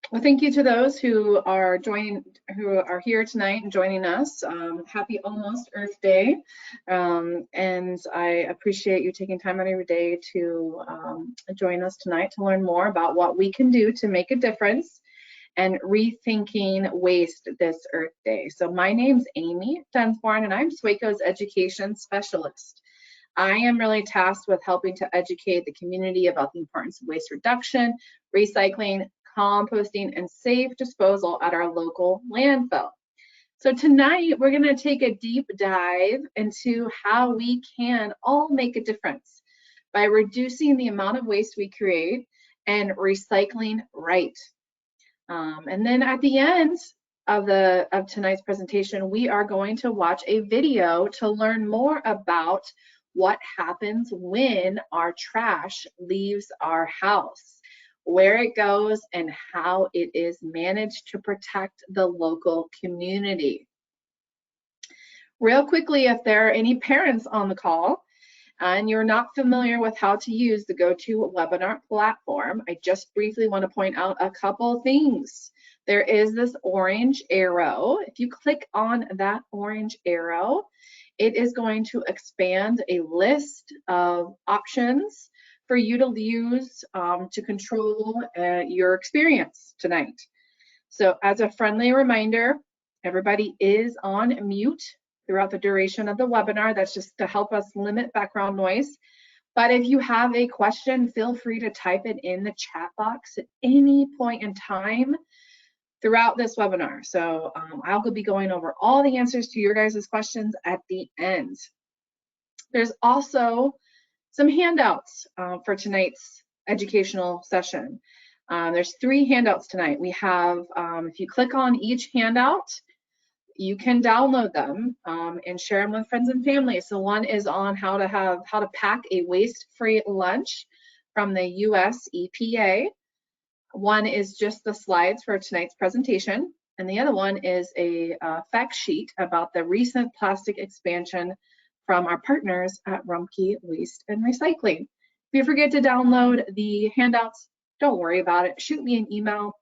Well, thank you to those who are here tonight and joining us. Happy almost Earth Day, and I appreciate you taking time out of your day to join us tonight to learn more about what we can do to make a difference and rethinking waste this Earth Day. So my name's Amy Dunsborn, and I'm SWACO's education specialist. I am really tasked with helping to educate the community about the importance of waste reduction, recycling, composting, and safe disposal at our local landfill. So tonight, we're going to take a deep dive into how we can all make a difference by reducing the amount of waste we create and recycling right. And then at the end of tonight's presentation, we are going to watch a video to learn more about what happens when our trash leaves our house, where it goes, and how it is managed to protect the local community. Real quickly, if there are any parents on the call and you're not familiar with how to use the GoToWebinar platform, I just briefly want to point out a couple things. There is this orange arrow. If you click on that orange arrow, it is going to expand a list of options for you to use to control your experience tonight. So as a friendly reminder, everybody is on mute throughout the duration of the webinar. That's just to help us limit background noise. But if you have a question, feel free to type it in the chat box at any point in time throughout this webinar. So I'll be going over all the answers to your guys' questions at the end. There's also some handouts for tonight's educational session. There's 3 handouts tonight. We have, if you click on each handout, you can download them and share them with friends and family. So one is on how to pack a waste-free lunch from the US EPA. One is just the slides for tonight's presentation, and the other one is a fact sheet about the recent plastic expansion from our partners at Rumpke Waste and Recycling. If you forget to download the handouts, don't worry about it. Shoot me an email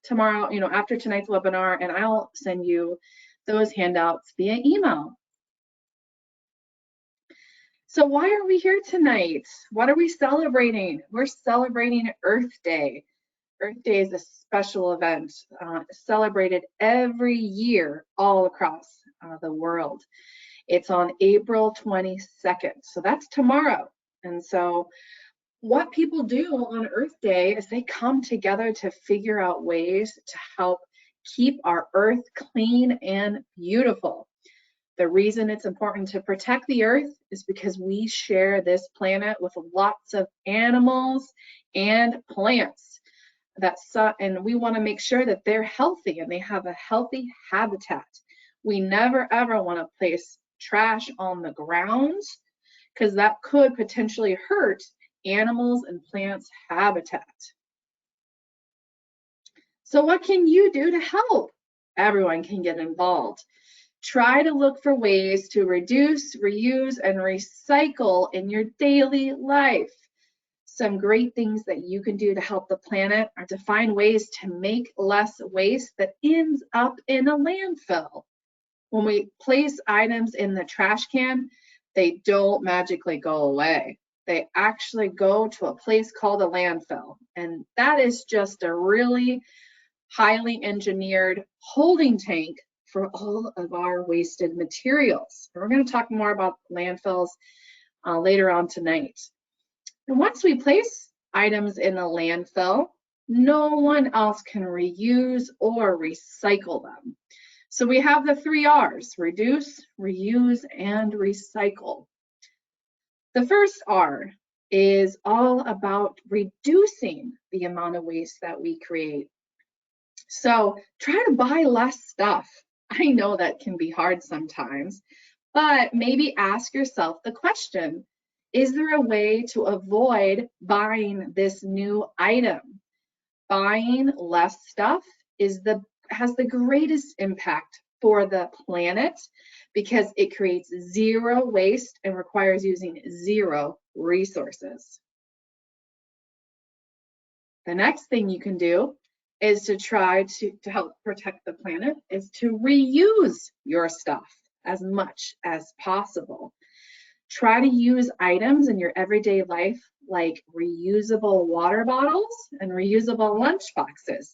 tomorrow, after tonight's webinar, and I'll send you those handouts via email. So why are we here tonight? What are we celebrating? We're celebrating Earth Day. Earth Day is a special event celebrated every year all across the world. It's on April 22nd, so that's tomorrow. And so what people do on Earth Day is they come together to figure out ways to help keep our Earth clean and beautiful. The reason it's important to protect the Earth is because we share this planet with lots of animals and plants. And we want to make sure that they're healthy and they have a healthy habitat. We never ever want to place trash on the ground because that could potentially hurt animals and plants' habitat. So what can you do to help? Everyone can get involved. Try to look for ways to reduce, reuse, and recycle in your daily life. Some great things that you can do to help the planet are to find ways to make less waste that ends up in a landfill. When we place items in the trash can, they don't magically go away. They actually go to a place called a landfill. And that is just a really highly engineered holding tank for all of our wasted materials. And we're going to talk more about landfills later on tonight. And once we place items in a landfill, no one else can reuse or recycle them. So we have the 3 R's: reduce, reuse, and recycle. The first R is all about reducing the amount of waste that we create. So try to buy less stuff. I know that can be hard sometimes, but maybe ask yourself the question, is there a way to avoid buying this new item? Buying less stuff has the greatest impact for the planet because it creates 0 waste and requires using 0 resources. The next thing you can do is to try to help protect the planet is to reuse your stuff as much as possible. Try to use items in your everyday life like reusable water bottles and reusable lunch boxes,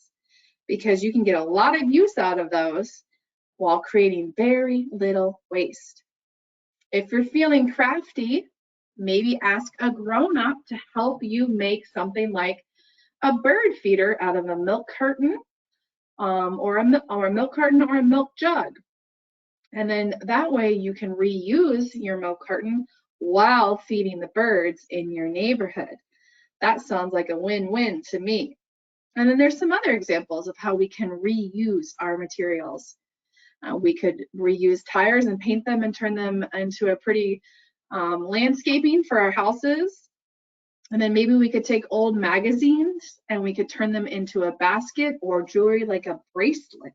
because you can get a lot of use out of those while creating very little waste. If you're feeling crafty, maybe ask a grown-up to help you make something like a bird feeder out of a milk carton, or a milk carton or a milk jug. And then that way you can reuse your milk carton while feeding the birds in your neighborhood. That sounds like a win-win to me. And then there's some other examples of how we can reuse our materials. We could reuse tires and paint them and turn them into a pretty landscaping for our houses. And then maybe we could take old magazines and we could turn them into a basket or jewelry like a bracelet.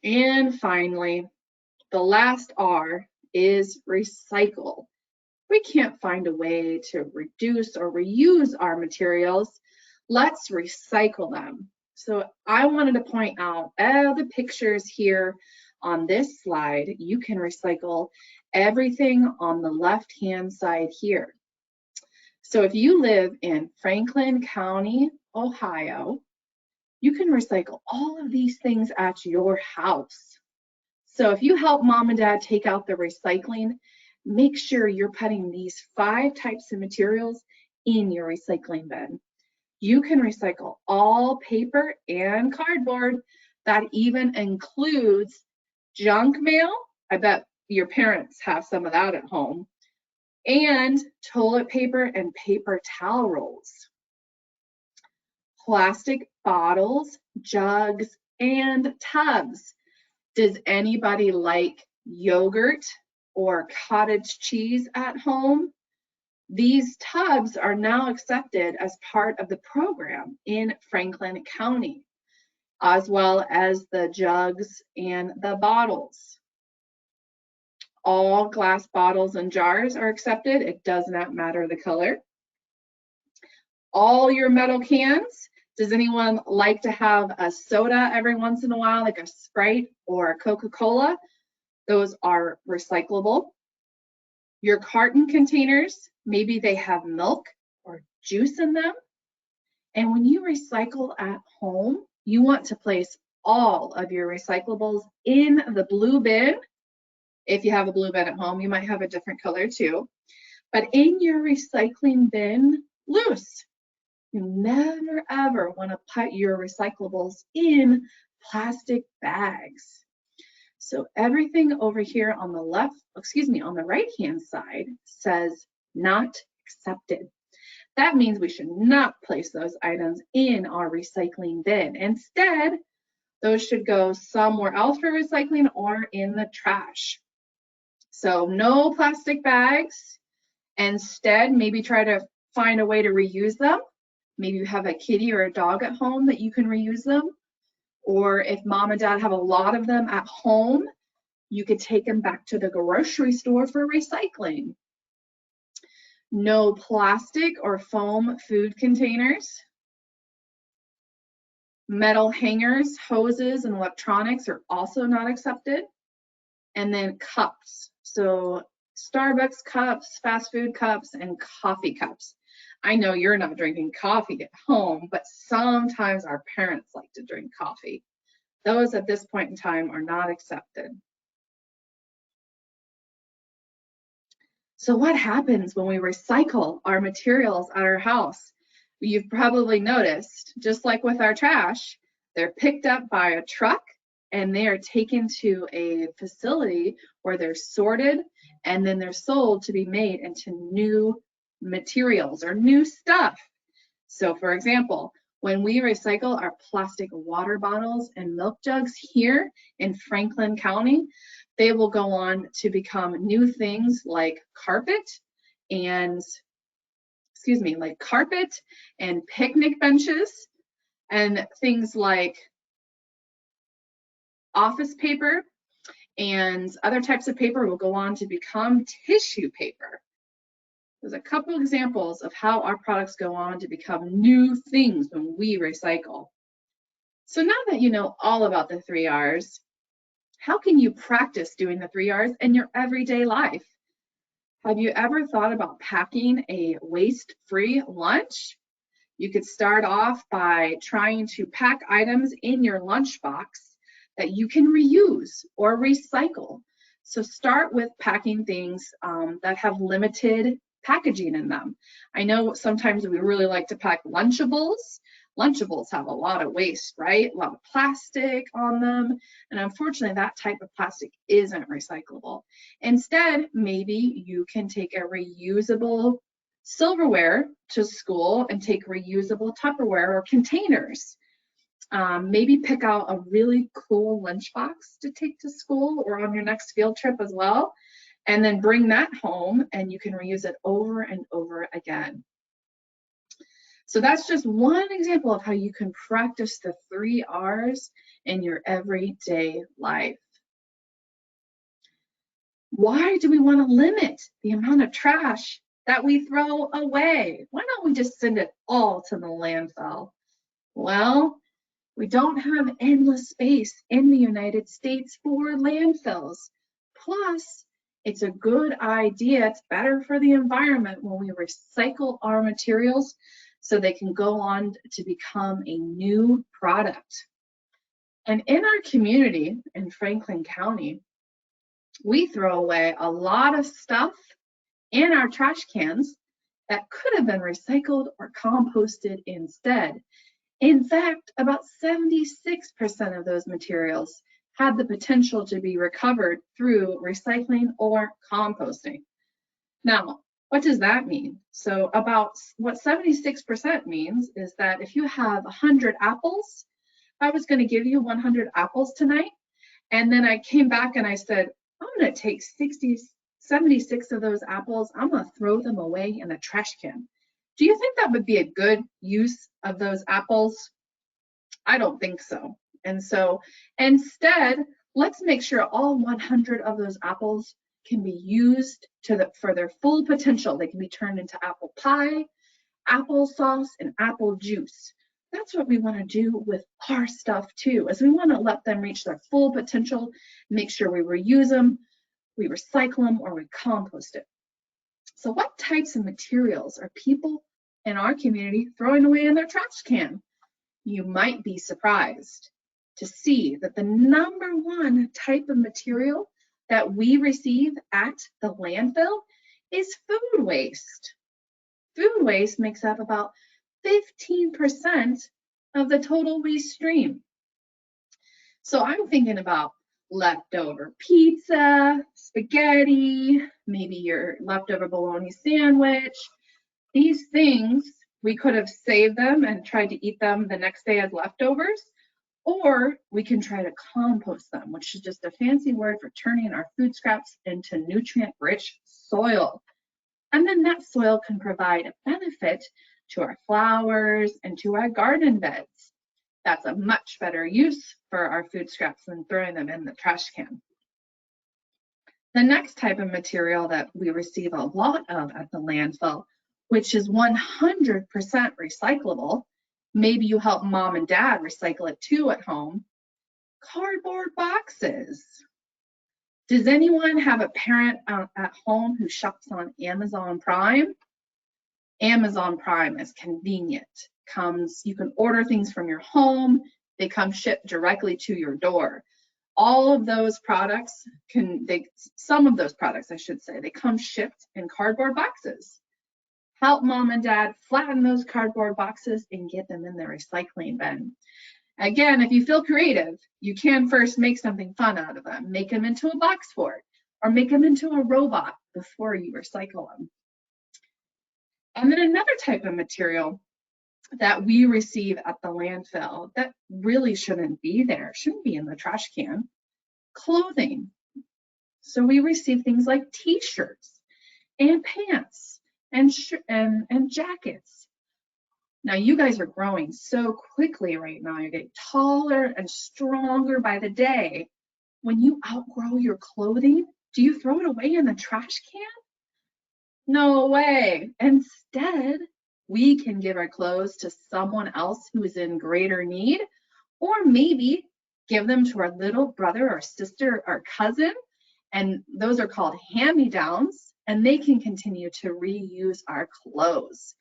And finally, the last R is recycle. We can't find a way to reduce or reuse our materials. Let's recycle them. So I wanted to point out the pictures here on this slide. You can recycle everything on the left-hand side here. So if you live in Franklin County, Ohio, you can recycle all of these things at your house. So if you help mom and dad take out the recycling, make sure you're putting these 5 types of materials in your recycling bin. You can recycle all paper and cardboard. That even includes junk mail. I bet your parents have some of that at home. And toilet paper and paper towel rolls. Plastic bottles, jugs, and tubs. Does anybody like yogurt or cottage cheese at home? These tubs are now accepted as part of the program in Franklin County, as well as the jugs and the bottles. All glass bottles and jars are accepted. It does not matter the color. All your metal cans. Does anyone like to have a soda every once in a while, like a Sprite or a Coca-Cola? Those are recyclable. Your carton containers, maybe they have milk or juice in them. And when you recycle at home, you want to place all of your recyclables in the blue bin. If you have a blue bin at home, you might have a different color too. But in your recycling bin, loose. You never ever want to put your recyclables in plastic bags. So everything over here on the on the right-hand side says not accepted. That means we should not place those items in our recycling bin. Instead, those should go somewhere else for recycling or in the trash. So no plastic bags. Instead, maybe try to find a way to reuse them. Maybe you have a kitty or a dog at home that you can reuse them. Or if mom and dad have a lot of them at home, you could take them back to the grocery store for recycling. No plastic or foam food containers. Metal hangers, hoses, and electronics are also not accepted. And then cups. So Starbucks cups, fast food cups, and coffee cups. I know you're not drinking coffee at home, but sometimes our parents like to drink coffee. Those at this point in time are not accepted. So what happens when we recycle our materials at our house? You've probably noticed, just like with our trash, they're picked up by a truck and they are taken to a facility where they're sorted and then they're sold to be made into new materials or new stuff. So for example, when we recycle our plastic water bottles and milk jugs here in Franklin County, they will go on to become new things like carpet and picnic benches, and things like office paper and other types of paper will go on to become tissue paper. There's a couple examples of how our products go on to become new things when we recycle. So now that you know all about the 3 R's, how can you practice doing the 3 R's in your everyday life? Have you ever thought about packing a waste-free lunch? You could start off by trying to pack items in your lunchbox that you can reuse or recycle. So start with packing things that have limited packaging in them. I know sometimes we really like to pack Lunchables. Lunchables have a lot of waste, right? A lot of plastic on them. And unfortunately, that type of plastic isn't recyclable. Instead, maybe you can take a reusable silverware to school and take reusable Tupperware or containers. Maybe pick out a really cool lunchbox to take to school or on your next field trip as well, and then bring that home and you can reuse it over and over again. So that's just one example of how you can practice the 3 R's in your everyday life. Why do we want to limit the amount of trash that we throw away? Why don't we just send it all to the landfill? Well, we don't have endless space in the United States for landfills. Plus, it's a good idea, it's better for the environment when we recycle our materials so they can go on to become a new product. And in our community in Franklin County, we throw away a lot of stuff in our trash cans that could have been recycled or composted instead. In fact, about 76% of those materials had the potential to be recovered through recycling or composting. Now, what does that mean? So about what 76% means is that if you have 100 apples, I was going to give you 100 apples tonight, and then I came back and I said, I'm going to take 76 of those apples, I'm going to throw them away in a trash can. Do you think that would be a good use of those apples? I don't think so. And so instead, let's make sure all 100 of those apples can be used for their full potential. They can be turned into apple pie, applesauce, and apple juice. That's what we want to do with our stuff too, is we want to let them reach their full potential, make sure we reuse them, we recycle them, or we compost it. So what types of materials are people in our community throwing away in their trash can? You might be surprised to see that the #1 type of material that we receive at the landfill is food waste. Food waste makes up about 15% of the total waste stream. So I'm thinking about leftover pizza, spaghetti, maybe your leftover bologna sandwich. These things, we could have saved them and tried to eat them the next day as leftovers, or we can try to compost them, which is just a fancy word for turning our food scraps into nutrient-rich soil. And then that soil can provide a benefit to our flowers and to our garden beds. That's a much better use for our food scraps than throwing them in the trash can. The next type of material that we receive a lot of at the landfill, which is 100% recyclable, maybe you help mom and dad recycle it too at home, cardboard boxes. Does anyone have a parent at home who shops on Amazon Prime? Amazon Prime is convenient. You can order things from your home, they come shipped directly to your door. All of those products some of those products, I should say, they come shipped in cardboard boxes. Help mom and dad flatten those cardboard boxes and get them in the recycling bin. Again, if you feel creative, you can first make something fun out of them. Make them into a box fort or make them into a robot before you recycle them. And then another type of material that we receive at the landfill that really shouldn't be there, shouldn't be in the trash can, clothing. So we receive things like t-shirts and pants and jackets. Now you guys are growing so quickly right now. You're getting taller and stronger by the day. When you outgrow your clothing, do you throw it away in the trash can? No way. Instead, we can give our clothes to someone else who is in greater need, or maybe give them to our little brother or sister or cousin. And those are called hand-me-downs, and they can continue to reuse our clothes.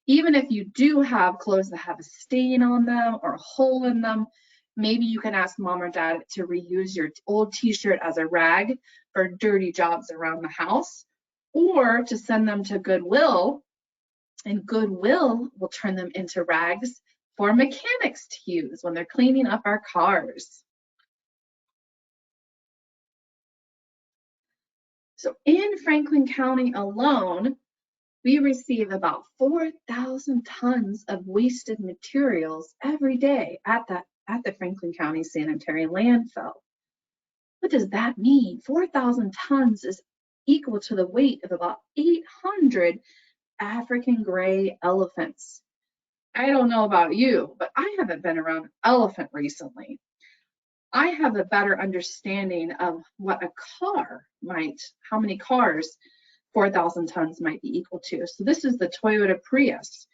Even if you do have clothes that have a stain on them or a hole in them, maybe you can ask mom or dad to reuse your old t-shirt as a rag for dirty jobs around the house, or to send them to Goodwill, and Goodwill will turn them into rags for mechanics to use when they're cleaning up our cars. So in Franklin County alone, we receive about 4,000 tons of wasted materials every day at the Franklin County Sanitary Landfill. What does that mean? 4,000 tons is equal to the weight of about 800 African gray elephants. I don't know about you, but I haven't been around an elephant recently. I have a better understanding of what a car might, how many cars 4,000 tons might be equal to. So this is the Toyota Prius.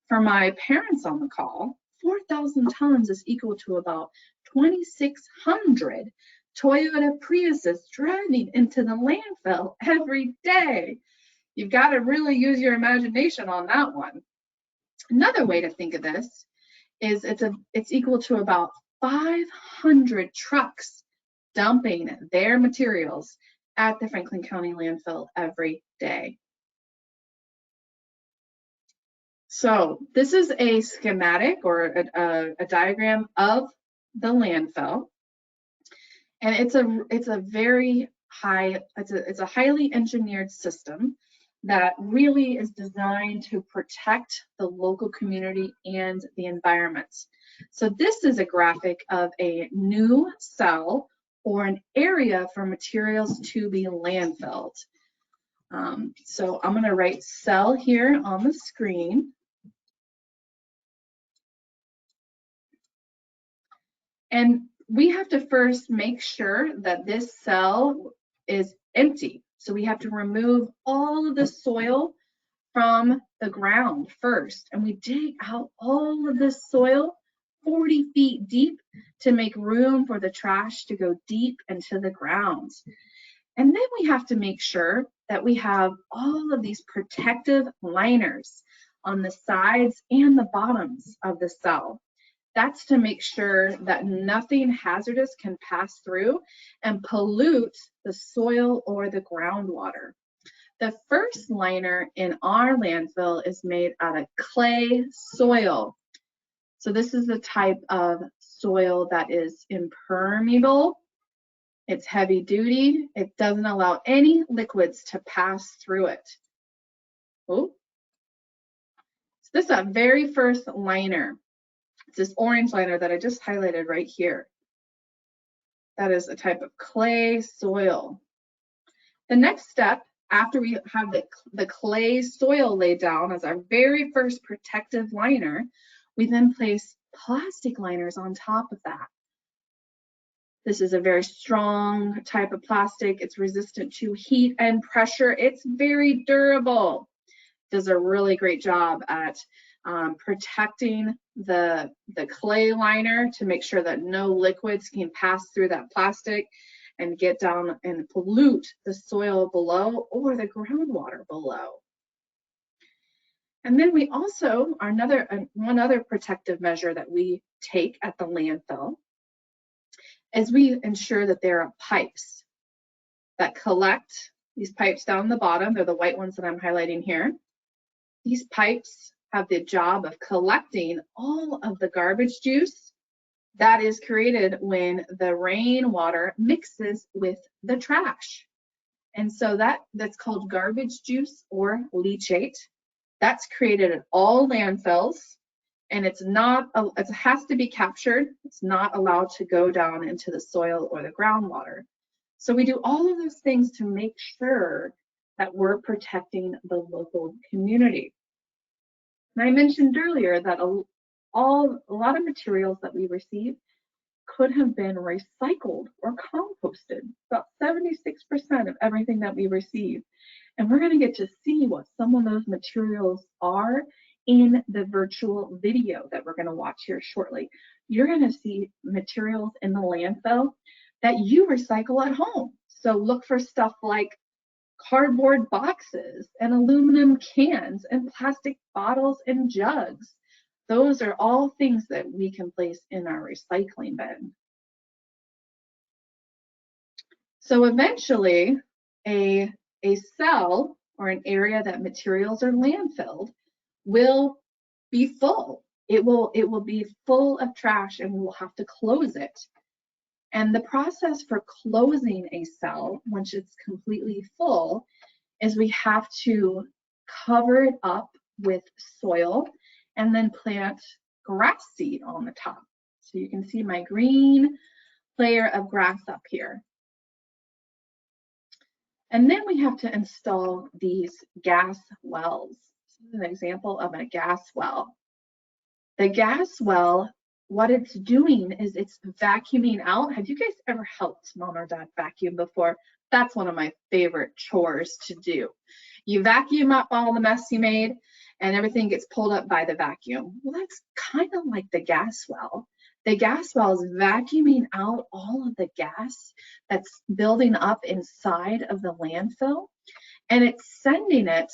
For my parents on the call, 4,000 tons is equal to about 2,600 Toyota Priuses driving into the landfill every day. You've got to really use your imagination on that one. Another way to think of this is it's equal to about 500 trucks dumping their materials at the Franklin County landfill every day. So this is a schematic or a diagram of the landfill, and it's a highly engineered system that really is designed to protect the local community and the environment. So this is a graphic of a new cell or an area for materials to be landfilled. So I'm going to write cell here on the screen. And we have to first make sure that this cell is empty. So we have to remove all of the soil from the ground first. And we dig out all of this soil 40 feet deep to make room for the trash to go deep into the ground. And then we have to make sure that we have all of these protective liners on the sides and the bottoms of the cell. That's to make sure that nothing hazardous can pass through and pollute the soil or the groundwater. The first liner in our landfill is made out of clay soil. So this is the type of soil that is impermeable. It's heavy duty. It doesn't allow any liquids to pass through it. Oh. So this is that very first liner. It's this orange liner that I just highlighted right here. That is a type of clay soil. The next step, after we have the clay soil laid down as our very first protective liner, we then place plastic liners on top of that. This is a very strong type of plastic. It's resistant to heat and pressure. It's very durable. Does a really great job at protecting the clay liner to make sure that no liquids can pass through that plastic and get down and pollute the soil below or the groundwater below. And then we also, one other protective measure that we take at the landfill is we ensure that there are pipes that collect these pipes down the bottom. They're the white ones that I'm highlighting here. These pipes have the job of collecting all of the garbage juice that is created when the rainwater mixes with the trash. And so that's called garbage juice or leachate. That's created at all landfills, and it has to be captured. It's not allowed to go down into the soil or the groundwater. So we do all of those things to make sure that we're protecting the local community. And I mentioned earlier that a lot of materials that we receive could have been recycled or composted, about 76% of everything that we receive. And we're going to get to see what some of those materials are in the virtual video that we're going to watch here shortly. You're going to see materials in the landfill that you recycle at home. So look for stuff like cardboard boxes and aluminum cans and plastic bottles and jugs. Those are all things that we can place in our recycling bin. So eventually, a cell or an area that materials are landfilled will be full. It will be full of trash, and we will have to close it. And the process for closing a cell, once it's completely full, is we have to cover it up with soil and then plant grass seed on the top. So you can see my green layer of grass up here. And then we have to install these gas wells. This is an example of a gas well. The gas well, what it's doing is it's vacuuming out. Have you guys ever helped mom or dad vacuum before? That's one of my favorite chores to do. You vacuum up all the mess you made and everything gets pulled up by the vacuum. Well, that's kind of like the gas well. The gas well is vacuuming out all of the gas that's building up inside of the landfill, and it's sending it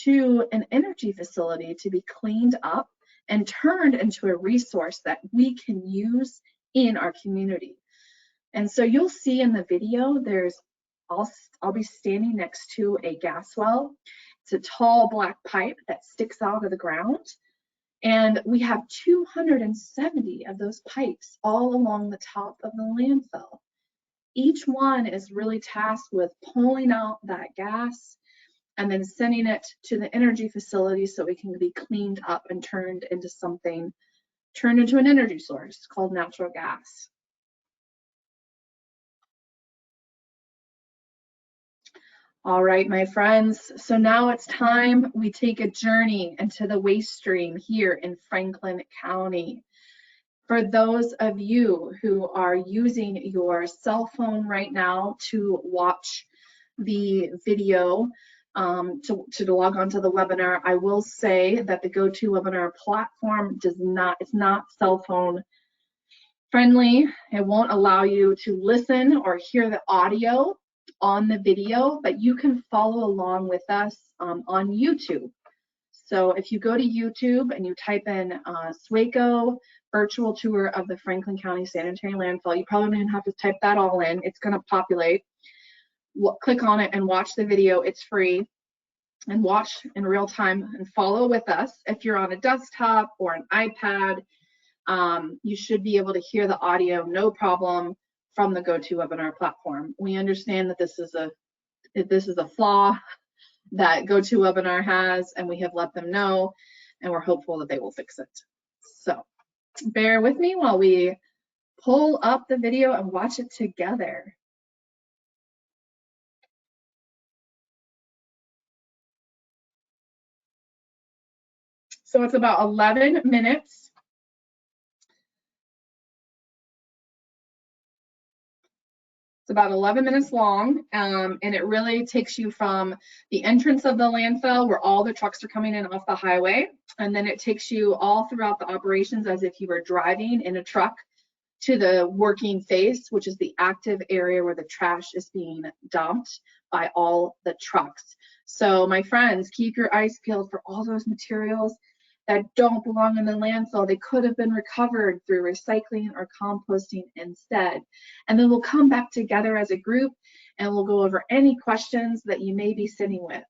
to an energy facility to be cleaned up and turned into a resource that we can use in our community. And so you'll see in the video, I'll be standing next to a gas well. It's a tall black pipe that sticks out of the ground. And we have 270 of those pipes all along the top of the landfill. Each one is really tasked with pulling out that gas and then sending it to the energy facility so it can be cleaned up and turned into an energy source called natural gas. All right, my friends, so now it's time we take a journey into the waste stream here in Franklin County. For those of you who are using your cell phone right now to watch the video, to log on to the webinar, I will say that the GoToWebinar platform it's not cell phone friendly. It won't allow you to listen or hear the audio on the video, but you can follow along with us on YouTube. So if you go to YouTube and you type in SWACO virtual tour of the Franklin County Sanitary Landfill, you probably don't even have to type that all in. It's going to populate. Click on it and watch the video. It's free. And watch in real time and follow with us. If you're on a desktop or an iPad, you should be able to hear the audio no problem from the GoToWebinar platform. We understand that this is a flaw that GoToWebinar has, and we have let them know, and we're hopeful that they will fix it. So bear with me while we pull up the video and watch it together. So it's about 11 minutes. It's about 11 minutes long, and it really takes you from the entrance of the landfill where all the trucks are coming in off the highway, and then it takes you all throughout the operations as if you were driving in a truck to the working phase, which is the active area where the trash is being dumped by all the trucks. So my friends, keep your eyes peeled for all those materials that don't belong in the landfill. They could have been recovered through recycling or composting instead. And then we'll come back together as a group and we'll go over any questions that you may be sitting with.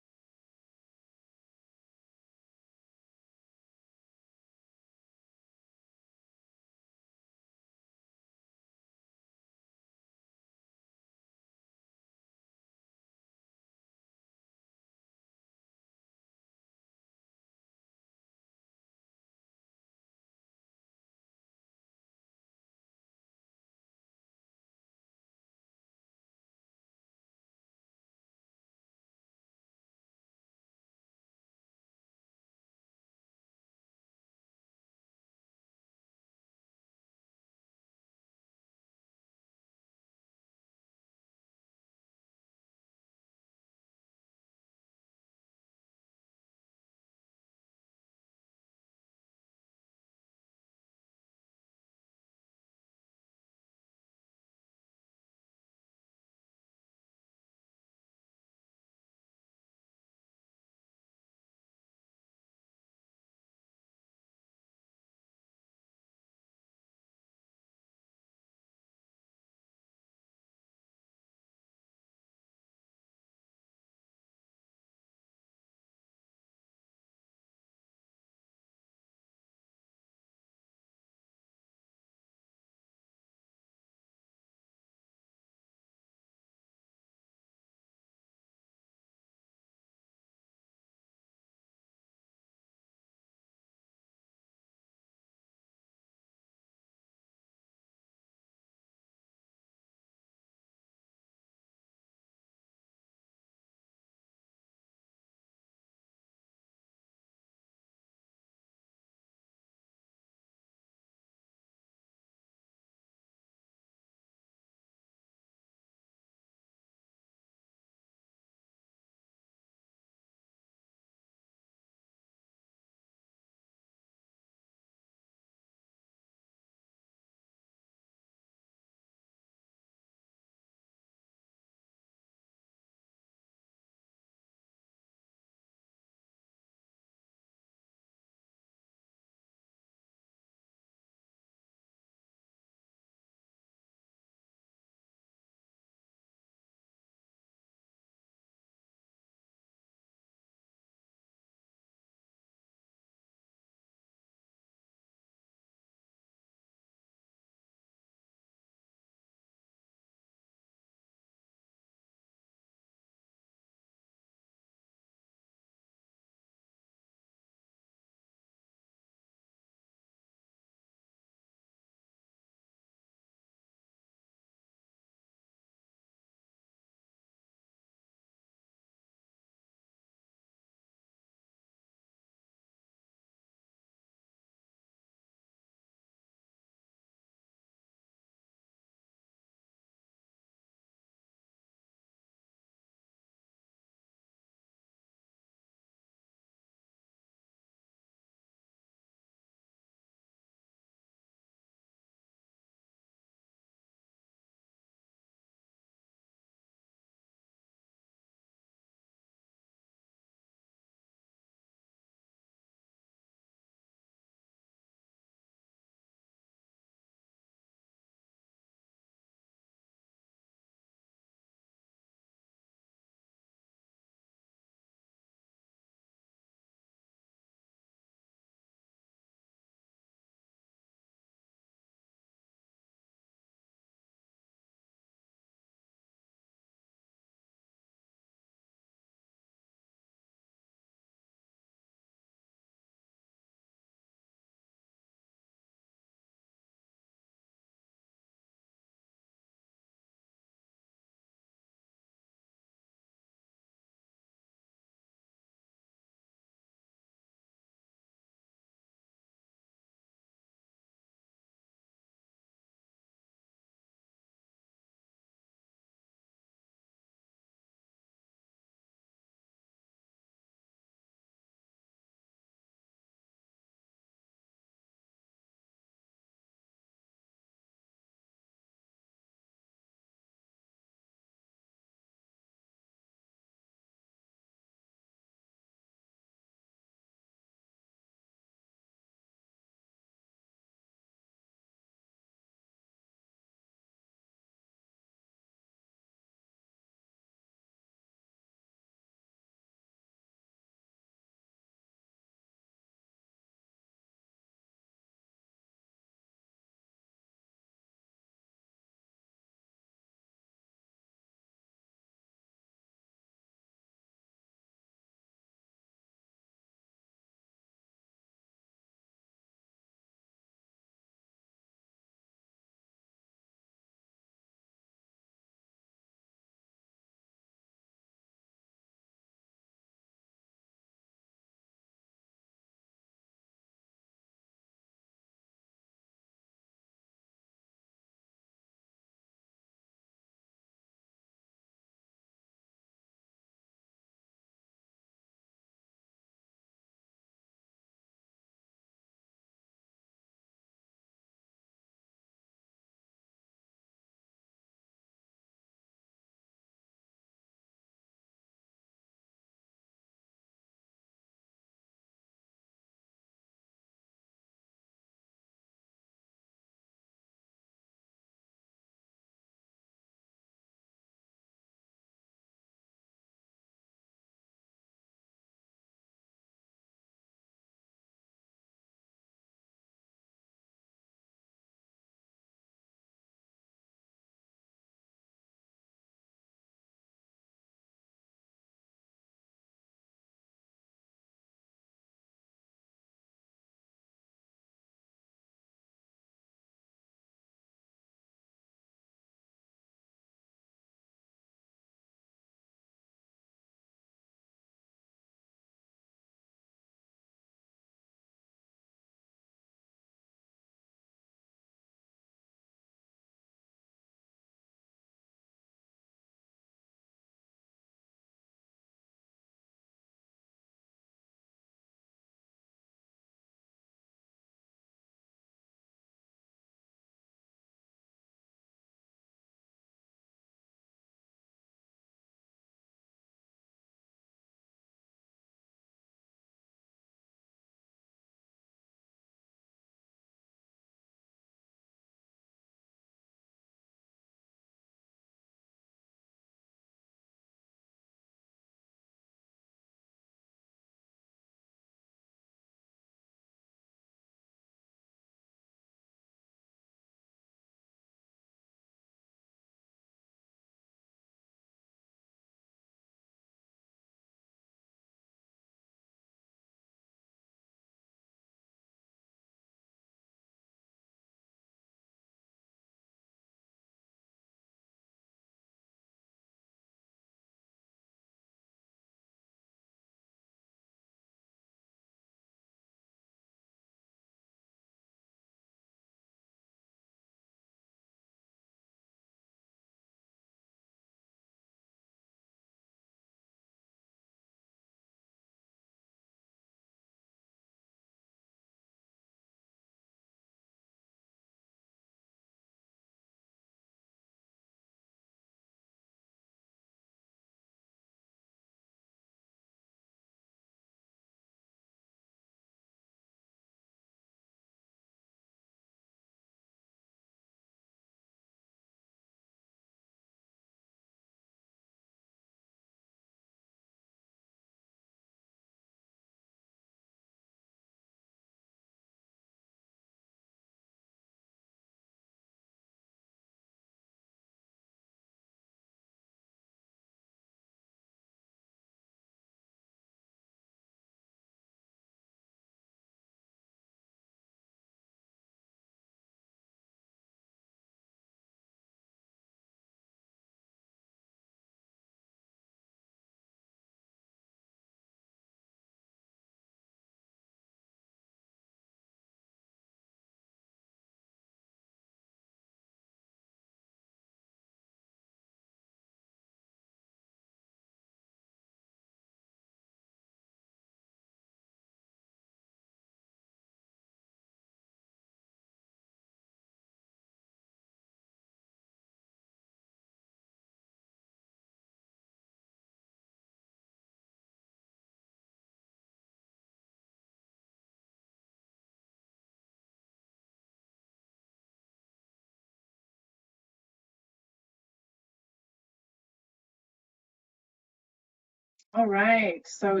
All right, so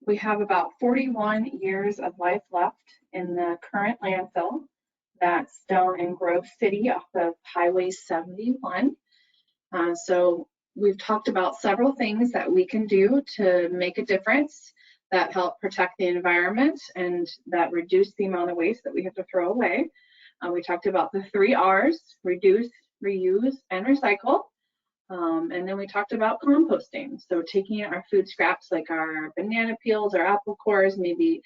we have about 41 years of life left in the current landfill that's down in Grove City off of Highway 71. So we've talked about several things that we can do to make a difference that help protect the environment and that reduce the amount of waste that we have to throw away. We talked about the 3 R's: reduce, reuse, and recycle. And then we talked about composting. So taking our food scraps like our banana peels or apple cores, maybe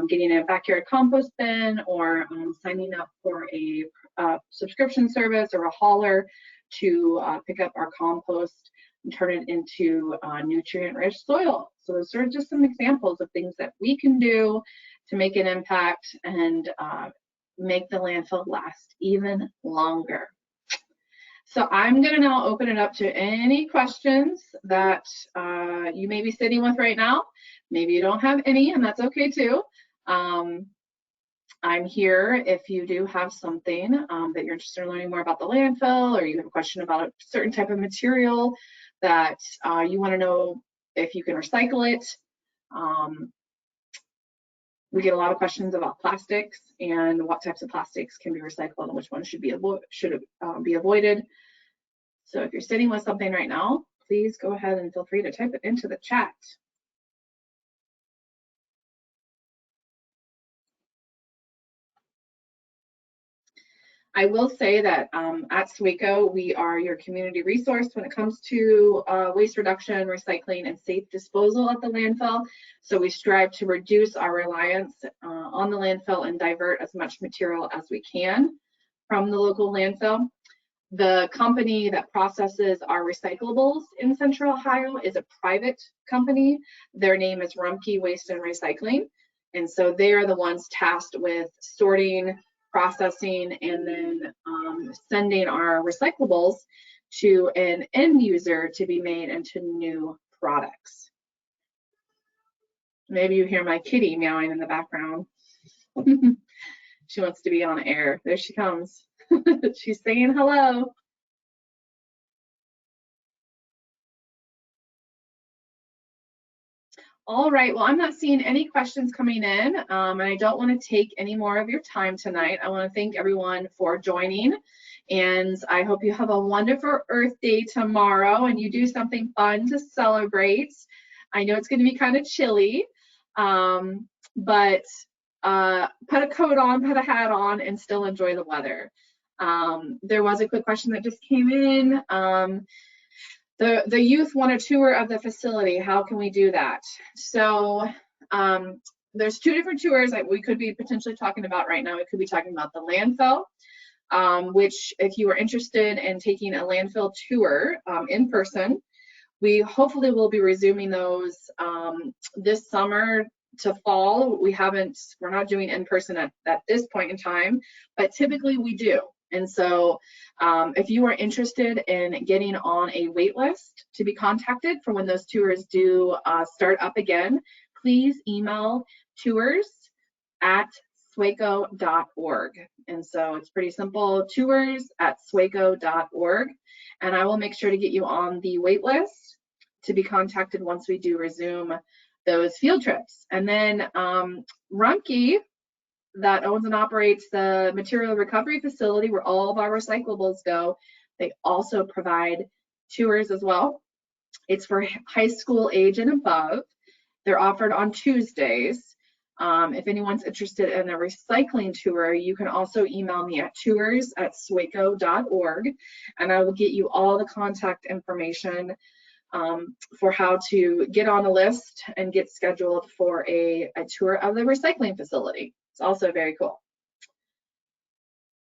getting a backyard compost bin, or signing up for a subscription service or a hauler to pick up our compost and turn it into nutrient-rich soil. So those are just some examples of things that we can do to make an impact and make the landfill last even longer. So I'm going to now open it up to any questions that you may be sitting with right now. Maybe you don't have any, and that's okay too. I'm here if you do have something that you're interested in learning more about the landfill, or you have a question about a certain type of material that you want to know if you can recycle it. We get a lot of questions about plastics and what types of plastics can be recycled and which ones should be avoided. So if you're sitting with something right now, please go ahead and feel free to type it into the chat. I will say that at SWACO, we are your community resource when it comes to waste reduction, recycling, and safe disposal at the landfill. So we strive to reduce our reliance on the landfill and divert as much material as we can from the local landfill. The company that processes our recyclables in Central Ohio is a private company. Their name is Rethink Waste and Recycling. And so they are the ones tasked with sorting, processing, and then sending our recyclables to an end user to be made into new products. Maybe you hear my kitty meowing in the background. She wants to be on air. There she comes. She's saying hello. All right, well, I'm not seeing any questions coming in, and I don't want to take any more of your time tonight. I want to thank everyone for joining, and I hope you have a wonderful Earth Day tomorrow and you do something fun to celebrate. I know it's going to be kind of chilly, but put a coat on, put a hat on, and still enjoy the weather. There was a quick question that just came in. The youth want a tour of the facility. How can we do that? So there's 2 different tours that we could be potentially talking about right now. We could be talking about the landfill, which if you are interested in taking a landfill tour in person, we hopefully will be resuming those this summer to fall. We're not doing in person at this point in time, but typically we do. And so if you are interested in getting on a wait list to be contacted for when those tours do start up again, please email tours@swaco.org. And so it's pretty simple, tours@swaco.org. And I will make sure to get you on the wait list to be contacted once we do resume those field trips. And then Rumpke, that owns and operates the material recovery facility where all of our recyclables go, they also provide tours as well. It's for high school age and above. They're offered on Tuesdays. If anyone's interested in a recycling tour, you can also email me at tours@swaco.org, and I will get you all the contact information for how to get on a list and get scheduled for a tour of the recycling facility. It's also very cool.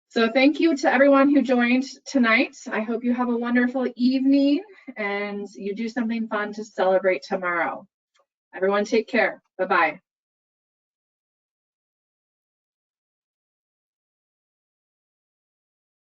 So thank you to everyone who joined tonight. I hope you have a wonderful evening and you do something fun to celebrate tomorrow. Everyone take care. Bye-bye.